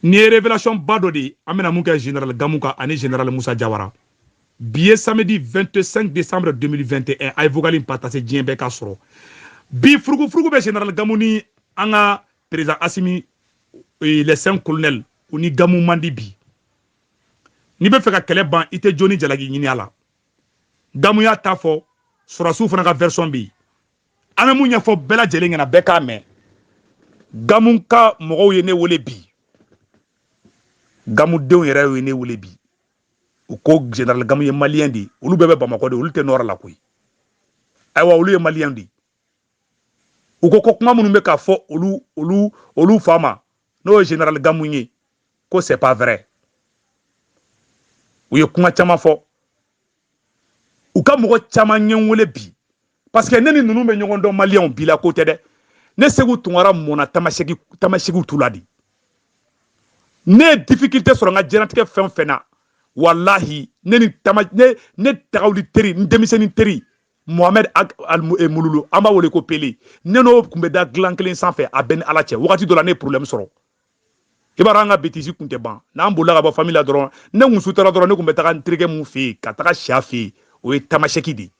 ni révélation badodi amena muka général Gamuka ani général Moussa Diawara bi samedi 25 décembre 2021 ay vogalim patase djembe ka soro bi frugu be général Gamuni anga président Assimi les 5 colonels uni Gamu mandi bi ni be fe ka kele ban ite Joni Jalagi nyini ala Gamu ya tafo surasu fana ka version bi ana munya fo bela jelengena beka me Gamu ka mogo ye ne wole bi Gamu denw yɛrɛ ye ne wele bi u ko général Gamu ye malien di olu bɛɛ bɛ Bamako de olu tɛ nord la koyi ayiwa olu ye malien di u ko kuma minnu bɛ ka fɔ olu fama n'o ye général Gamu ye ko c'est pas vrai u ye kuma caman fɔ u ka mɔgɔ caman ɲɛ wele bi parce que ne ni ninnu bɛ ɲɔgɔn dɔn malien bi la ko tɛ dɛ ne Segu Tunkara mɔna Tamasegi tu la di ne difficulté sɔrɔ n ka diɲɛlatigɛ fɛn o fɛn na wallahi ne tagawuli teri n denmisɛnnin teri Mohamed Mululu an b'a wele ko Pele ne n'o tun bɛ da dilan kelen sanfɛ a bɛ ni Ala cɛ wagati dɔ la ne ye problème sɔrɔ i b'a dɔn an ka bêtise kun tɛ ban n'an bolila ka bɔ famille la dɔrɔn ne kun sutara dɔrɔn ne kun bɛ taga n terikɛ mun fɛ yen ka taga Siya fɛ yen o ye Tamaseki de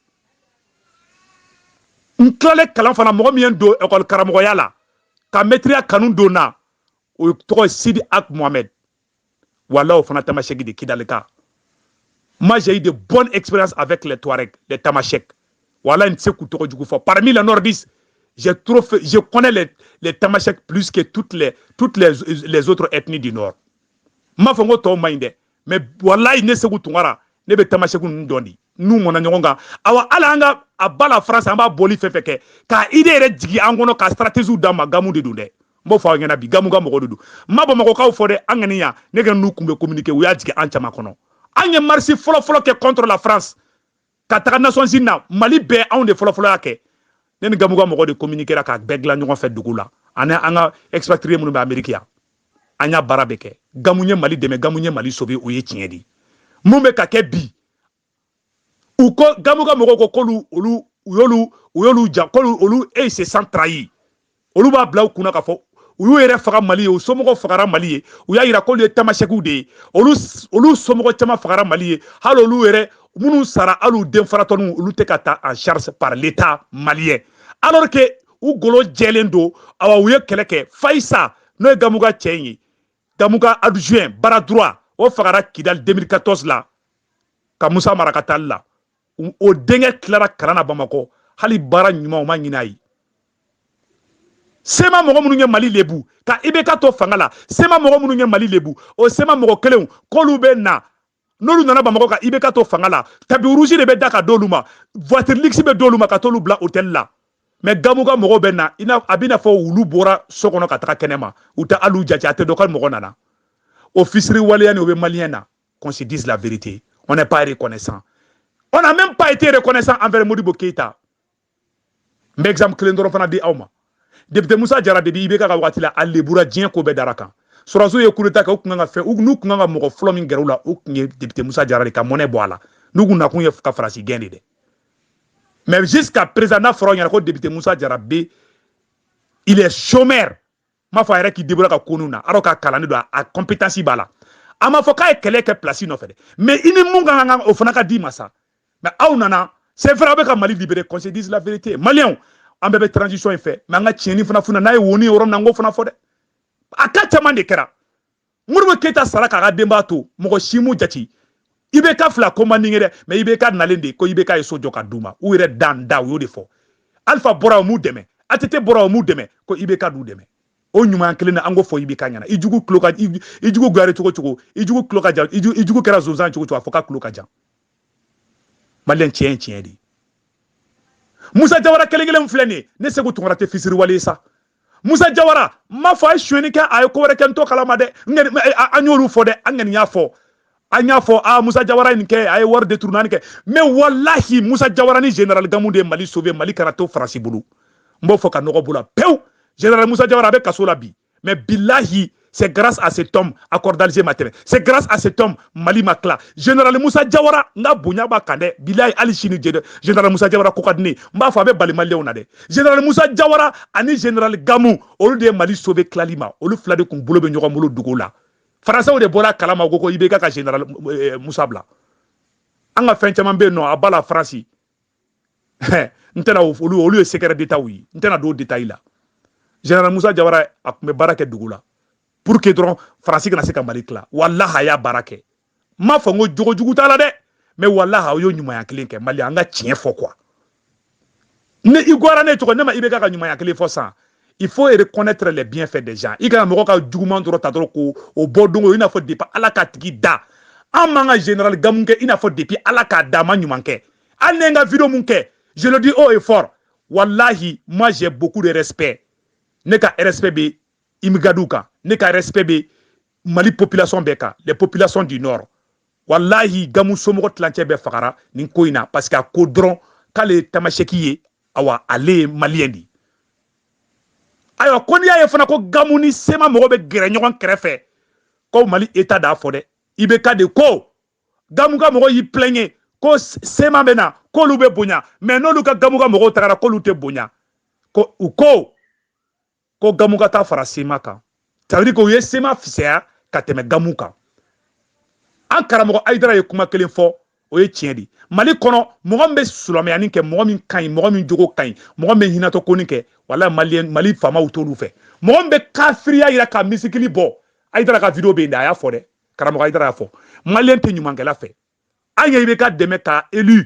n tilalen kalan fana mɔgɔ min ye n don école karamɔgɔya la ka maîtrise kanu don na o tɔgɔ Sidi Ak Mohamed voilà o fana Tamaseki de Kidaleka moi j'ai eu de bonnes expériences avec les Touaregs les Tamashek voilà une seku tɔgɔ jugu fɔ parmi les nordistes je connais les Tamashek plus que toutes les autres ethnies du nord ma fɔ n ko tɔw man ɲi dɛ mais wallahi ne Segu Tunkara ne bɛ Tamasek ninnu dɔn di n'u mɔna ɲɔgɔn kan awa ala an ka a ba la France an b'a bɔli fɛn fɛn kɛ k'a idée yɛrɛ jigi an kɔnɔ ka stratégie d'an ma Gamu de don dɛ m'o fɔ aw ɲɛna bi Gamu ka mɔgɔ de don ma Bamakɔkaw fɔ dɛ an ŋani yan ne ka n'u kun bɛ communiquer u y'a jigin an caman kɔnɔ an ye marche fɔlɔ kɛ contre la France ka taga Nations Unies na Mali bɛɛ anw de fɔlɔ y'a kɛ ne ni Gamu ka mɔgɔ de communiquera ka bɛɛ dilan ɲɔgɔn fɛ dugu la ani an ka expatrié minnu bɛ Amérique yan an y'a baara bɛɛ kɛ Gamu ye Mali dɛmɛ Gamu ye Mali sauver o ye tiɲɛ de mun bɛ ka kɛ bi u ko Gamu ka mɔgɔw ko k'olu y'olu ja k'olu se sent trahi olu b'a bila u kunna ka fɔ u y'u yɛrɛ faga Mali ye u somɔgɔw fagara Mali ye u y'a yira k'olu ye Tamashekiw de ye olu somɔgɔ caman fagara Mali ye hali olu yɛrɛ minnu sara hali u den faratɔninw olu tɛ ka ta en charge par l'État malien alors que u golo jɛlen don awa u ye kɛlɛ kɛ Faïssa n'o ye Gamu ka cɛ ye Gamu ka adjoint bara droit o fagara Kidal 2014 la ka Musa mara ka taali la o denkɛ tilara kalan na Bamakɔ hali baara ɲuman o ma ɲin'a ye Sema mɔgɔ minnu ye Mali lebu ka IBK to fanga la Sema mɔgɔ minnu ye Mali lebu o Sema mɔgɔ kelenw k'olu bɛ na n'olu nana Bamakɔ ka IBK to fanga la tapis rouge de bɛ da ka d'olu ma voiture luxe bɛ d'olu ma ka t'olu bila hôtel la mais Gamu ka mɔgɔw bɛ na a bɛ n'a fɔ wulu bɔra so kɔnɔ ka taga kɛnɛma u tɛ hali u jate a tɛ dɔn ko mɔgɔ nana o fisiri waleya ni o bɛ malien na qu'on se dise la vérité on n'est pas reconnaissant on n'a même pas été reconnaissant envers Modibo Keïta mais exemple kelen dɔrɔn fana di aw ma député Moussa Diarra de bi IBK ka waati la a lebura diɲɛ ko bɛɛ dara kan Sɔrɔsiw ye coup d'état kɛ u kun kan ka fɛn n'u kun kan ka mɔgɔ fɔlɔ min gɛrɛ u la u kun ye député Moussa Diarra de ka monnaie bɔ a la n'u kun nakun ye ka farasi gɛn de dɛ mais jusqu'à présent n'a fɔra ɲɛna ko député Moussa Diarra B il est chômeur m'a fɔ a yɛrɛ k'i débrouiller ka ko ninnu na alors k'a kalanni don a compétence b'a la a ma fɔ k'a ye kɛlɛ kɛ place nɔfɛ dɛ mais i ni mun ka kan o fana ka d'i ma sa mais aw nana c'est vrai aw bɛ ka Mali libérer qu'on se dise la vérité malien an bɛɛ bɛ transition in fɛ mais an ka tiɲɛni fana funa n'a ye woni yɔrɔ min na n k'o fana fɔ dɛ a ka caman de kɛra Modibo Keïta sara k'a ka denbaya to mɔgɔ si m'u jate IBK fila commanding dɛ mais IBK nalen de ko IBK ye so jɔ ka d'u ma u yɛrɛ dan da u y'o de fɔ Alpha bɔra o m'u dɛmɛ ATT bɔra o m'u dɛmɛ ko IBK d'u dɛmɛ o ɲuman kelen na an k'o fɔ IBK ɲɛna i jugu gare cogo cogo i jugu tulo ka jan i jugu kɛra zonzan cogo cogo a fɔ k'a tulo ka jan maliyɛn tiɲɛ de Moussa Diawara kelen filɛ nin ye ne Segu Tunkara tɛ fisiri wale sa Moussa Diawara m'a fɔ a ye sonyɛni kɛ a ye ko wɛrɛ kɛ n t'o kalama dɛ an y'olu fɔ dɛ an ŋani y'a fɔ Moussa Diawara ye nin kɛ a ye wari détourné kɛ mais wallahi Moussa Diawara ni général Gamu de ye Mali sauver Mali kana to Faransi bolo n b'o fɔ ka nɔgɔ b'o la pewu général Moussa Diawara a bɛ kaso la bi mais billahi c'est grâce à cet homme accord d'Alger ma tɛmɛ c'est grâce à cet homme Mali ma tila général Moussa Diawara n ka bonya b'a kan dɛ billahi hali sini général Moussa Diawara ko ka di ne ye n b'a fɔ a bɛ bali maliyɛnw na dɛ général Moussa Diawara ani général Gamu olu de ye Mali sauver tilali ma olu fila de kun bolo bɛ ɲɔgɔn bolo dugu la français o de bɔra kalama ko IBK ka général Moussa Bla an ka fɛn caman bɛ yen nɔ a b'a la France n tɛna olu ye secret d'état ye n tɛna don détail la général Moussa Jawara a tun bɛ baara kɛ dugu la pour que dɔrɔn France kana se ka Mali tila wallahi a y'a baara kɛ n m'a fɔ n ko jogo jugu t'a la dɛ mais wallahi a y'o ɲumanya kelen kɛ Mali an ka tiɲɛ fɔ quoi ne i gwara ne cogo ne ma IBK ka ɲumanya kelen fɔ san il faut reconnaître les bienfaits des gens i kana mɔgɔ ka juguman dɔrɔn ta dɔrɔn ko o bɔ dongo i n'a fɔ depuis ala ka tigi da an man ka général Gamou kɛ i n'a fɔ depuis ala k'a da ma ɲuman kɛ hali ne ka vidéo mun kɛ je le dis haut et fort wallahi moi j'ai beaucoup de respect ne ka respect bɛ imigadiw kan ne ka respect bɛ Mali population bɛɛ kan les populations du nord wallahi Gamou somɔgɔ tilancɛ bɛɛ fagara nin ko in na parce que a ko dɔrɔn k'ale ye tamaseki ye awa ale ye maliyɛn de ayiwa ko n'i y'a ye fana ko Gamou ni Sema mɔgɔ bɛ gɛrɛ ɲɔgɔn kɛrɛfɛ ko Mali état d'a fɔ dɛ IBK de ko Gamou ka mɔgɔ y'i plaignent ko Sema bɛ na k'olu bɛ bonya mais n'olu ka Gamou ka mɔgɔw tagara k'olu tɛ bonya ko u ko Gamou ka taa fara Sema kan ça veut dire que u ye Sema fisaya ka tɛmɛ Gamou kan an karamɔgɔ Aïdara ye kuma kelen fɔ o ye tiɲɛ de Mali kɔnɔ mɔgɔ min bɛ sulamɛyani kɛ mɔgɔ min ka ɲi mɔgɔ min jogo ka ɲi mɔgɔ min bɛ hinɛtɔ koni kɛ wala Mali faamaw t'olu fɛ mɔgɔ min bɛ kafiriya yira ka misikili bɔ Aïdara ka vidéo bɛ yen dɛ a y'a fɔ dɛ karamɔgɔ Aïdara y'a fɔ maliyɛn tɛ ɲumankɛla fɛ an ye IBK dɛmɛ ka élu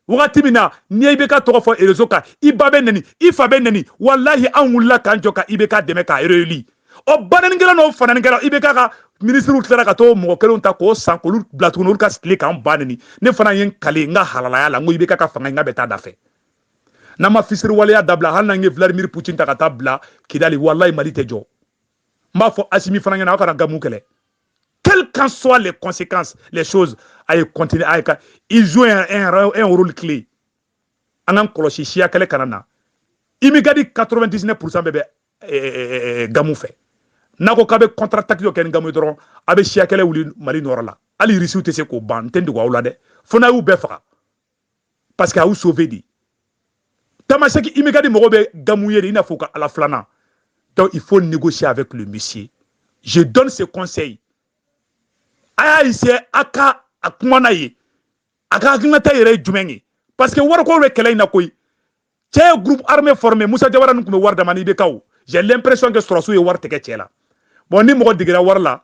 wagati min na n'i ye IBK tɔgɔ fɔ réseau kan i ba bɛ nɛni i fa bɛ nɛni wallahi an wulila k'an jɔ ka IBK dɛmɛ ka réélu o bananikɛla n'o fananikɛla IBK ka ministre tilara ka to mɔgɔ kelenw ta k'o san k'olu bila tuguni olu ka tile k'an ba nɛni ne fana ye n kale n ka halalaya la n ko IBK ka fanga n ka bɛ taa da fɛ n'an ma fisiri waleya dabila hali n'an ye Vladimir Poutine ta ka taa bila Kidali wallahi Mali tɛ jɔ n b'a fɔ Assimi fana ɲɛna aw kana Gamou kɛlɛ quelles qu'en soient les conséquences les choses a ye continuer a ye ka ils jouent un rôle clé an k'an kɔlɔsi siya kɛlɛ kana na imigadi 99% bɛɛ bɛ Gamou fɛ n'a ko k'a bɛ contre-attaque dɔ kɛ ni Gamou ye dɔrɔn a bɛ siya kɛlɛ wuli Mali nɔrɔ la hali Russiw tɛ se k'o ban n tɛ dogo aw la dɛ fo n'a y'u bɛɛ faga parce que a y'u sauvé de tamaseki imigadi mɔgɔw bɛ Gamou ye de i n'a fɔ ka ala filanan donc il faut négocier avec le monsieur je donne ce conseil a y'a essayer a ka a kuma n'a ye a ka hakilinata yɛrɛ ye jumɛn ye parce que wariko bɛ kɛlɛ in na koyi cɛ ye groupe armé formé Moussa Jawara ninnu tun bɛ wari dama ni IBK j'ai l'impression que sɔrɔsiw ye wari tigɛ cɛ la bon ni mɔgɔ digira wari la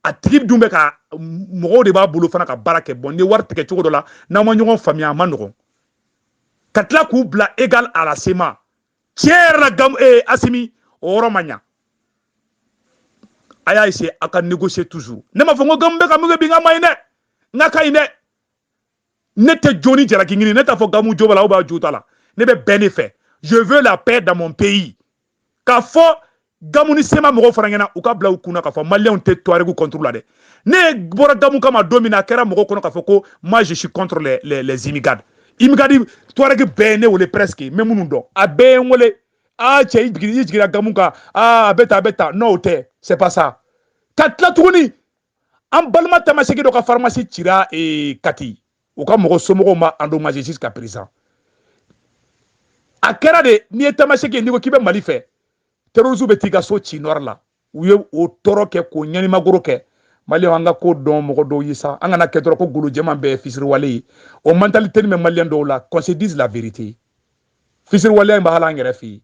a tigi dun bɛ ka mɔgɔw de b'a bolo fana ka baara kɛ bon ni wari tigɛ cogo dɔ la n'aw ma ɲɔgɔn faamuya a ma nɔgɔn ka tila k'u bila égal à la Sema tiɲɛ yɛrɛ la Assimi o yɔrɔ ma ɲa a y'a essayer a ka négocier toujours ne m'a fɔ n ko Gamou bɛ ka mun kɛ bi n ka ma ɲi dɛ n ka ɲi dɛ ne tɛ jo ni jalaki ɲini ne t'a fɔ Gamou jo b'a la ou b'a jo t'a la ne bɛ bɛn de fɛ je veux la paix dans mon pays k'a fɔ Gamou ni Sema mɔgɔw fana ɲɛna u ka bila u kunna k'a fɔ maliyɛnw tɛ Touareg contre la dɛ ne bɔra Gamou kama don min na a kɛra mɔgɔw kɔnɔ k'a fɔ ko moi je suis contre les immigrants immigrants Touareg bɛɛ ye ne wele presque n bɛ minnu dɔn a bɛɛ ye n wele cɛ i jigira Gamou kan a bɛ ta non o tɛ c'est pas ça ka tila tuguni an balima tamaseki dɔ ka pharmacie cira Kati u ka mɔgɔ somɔgɔw ma endommagé jusqu'à présent a kɛra de n'i ye tamaseki n'i ko k'i bɛ Mali fɛ terroristes bɛ t'i ka so ci nord la u ye o tɔɔrɔ kɛ k'o ɲanimagoro kɛ maliyɛnw an ka ko dɔn mɔgɔ dɔw ye sa an kana kɛ dɔrɔn ko golo jɛman bɛɛ ye fisiriwale ye o mentalité nin bɛ maliyɛn dɔw la qu'on se dise la vérité fisiriwaleya in bɛ hali an yɛrɛ fɛ yen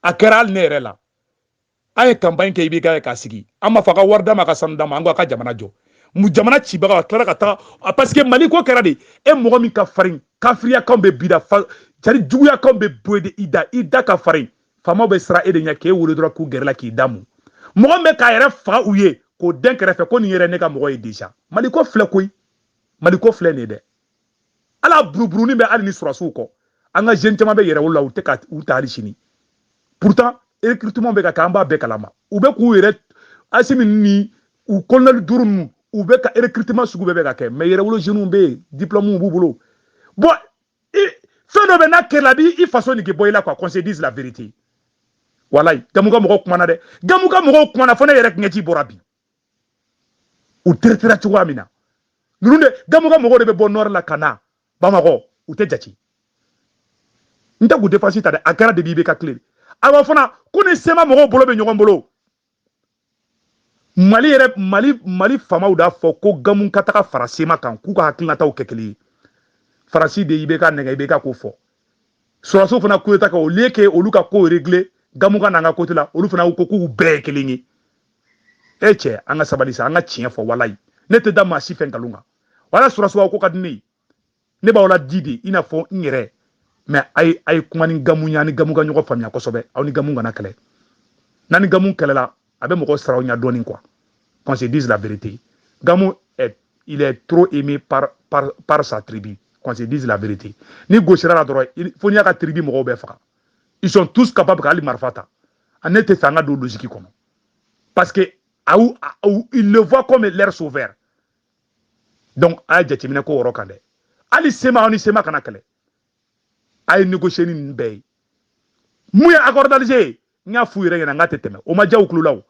a kɛra hali ne yɛrɛ la an ye campagne kɛ IBK ye k'a sigi an ma fɔ a ka wari d'a ma a ka sanu d'a ma an ko a ka jamana jɔ jamana cibaga a tilara ka taga parce que Mali ko kɛra de e mɔgɔ min ka farin kafiriyakanw bɛ bida c'est-à-dire juguyakanw bɛ bɔ i da ka farin faamaw bɛ siran e de ɲɛ k'e wolo dɔrɔn k'u gɛrɛ la k'i damu mɔgɔ min bɛ k'a yɛrɛ faga u ye k'o den kɛrɛfɛ ko nin yɛrɛ ne ka mɔgɔ ye déjà Mali ko filɛ koyi Mali ko filɛ nin ye dɛ ala buruburunin bɛ hali ni sɔrɔsiw kɔ an ka jeune caman bɛ yɛrɛ wolo la u tɛ ka u ta hali sini pourtant recrutement bɛ ka kɛ an b'a bɛɛ kalama u bɛ k'u yɛrɛ Assimi ni u colonel duuru ninnu u bɛ ka recrutement sugu bɛɛ bɛ ka kɛ mais yɛrɛwolo jeunes bɛ yen diplôme b'u bolo bon fɛn dɔ bɛ n'a kɛra a b'i faso nege bɔ i la quoi qu'on se dise la vérité walayi Gamou ka mɔgɔw kumana dɛ Gamou ka mɔgɔw kumana fo ne yɛrɛ ɲɛji bɔra bi u traitera cogoya min na ninnu de Gamou ka mɔgɔw de bɛ bɔ nord la ka na Bamakɔ u tɛ jate n tɛ k'u défense ta dɛ a kɛra de b'i bɛ ka tile awa fana ko ni Sema mɔgɔw bolo bɛ ɲɔgɔn bolo Mali famaw da fɔ ko gamu ka taga fara sema kan k'u ka hakilinataw kɛ kelen ye farasi de IBK nɛgɛ IBK k'o fɔ sɔrɔsiw fana coup d'état kɛ au lieu que olu ka ko régler gamu ka n'an ka côté la olu fana ko k'u bɛɛ ye kelen ye e cɛ an ka sabali sa an ka tiɲɛ fɔ walayi ne tɛ da maa si fɛ nkalon kan wala sɔrɔsiw ko ka di ne ye ne b'aw la di de i n'a fɔ n yɛrɛ mais a ye kuma ni gamu ye ani gamu ka ɲɔgɔn faamuya kosɛbɛ aw ni gamu kana kɛlɛ n'a ni gamu kɛlɛla a bɛ mɔgɔ saraw ɲɛ dɔɔni quoi qu'on se dise la vérité gamu il est trop aimé par sa tribu qu'on se dise la vérité ni gosira la dɔrɔn fo n'i y'a ka tribu mɔgɔw bɛɛ faga ils sont tous capables ka hali marifa ta ne tɛ fɛ an ka don logique kɔnɔ parce que ils le voient comme leur sauveur donc a ye jateminɛ ko yɔrɔ kan dɛ hali sema aw ni sema kana kɛlɛ a ye négocier ni nin bɛɛ ye mun ye accord d'Alger ye n y'a f'u yɛrɛ ɲɛna n k'a tɛ tɛmɛ o ma diya u tulo la o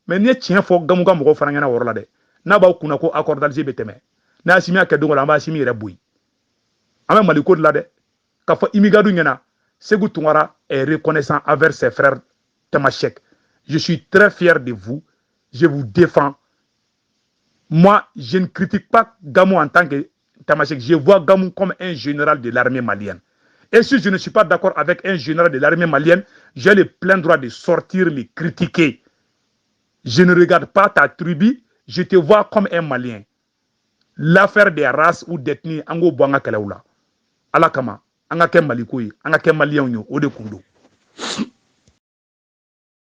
mais n'i ye tiɲɛ fɔ gamu ka mɔgɔw fana ɲɛna o yɔrɔ la dɛ n'a b'aw kunna ko accord d'Alger bɛ tɛmɛ n'a Assimi y'a kɛ don o la an b'a Assimi yɛrɛ bo yen an bɛ Mali ko de la dɛ k'a fɔ Imigadu ɲɛna Sékou Tounkara est reconnaissant envers ses frères Tamashek. Je suis très fier de vous, je vous défends. Moi, je ne critique pas Gamou en tant que Tamashek, je vois Gamou comme un général de l'armée malienne. Et si je ne suis pas d'accord avec un général de l'armée malienne, j'ai le plein droit de sortir, le critiquer. Je ne regarde pas ta tribu, je te vois comme un Malien. L'affaire des races ou d'ethnie, ango boanga keleula. Ala kama, anga ke Maliko yi, anga ke Malien yo, o de kundo.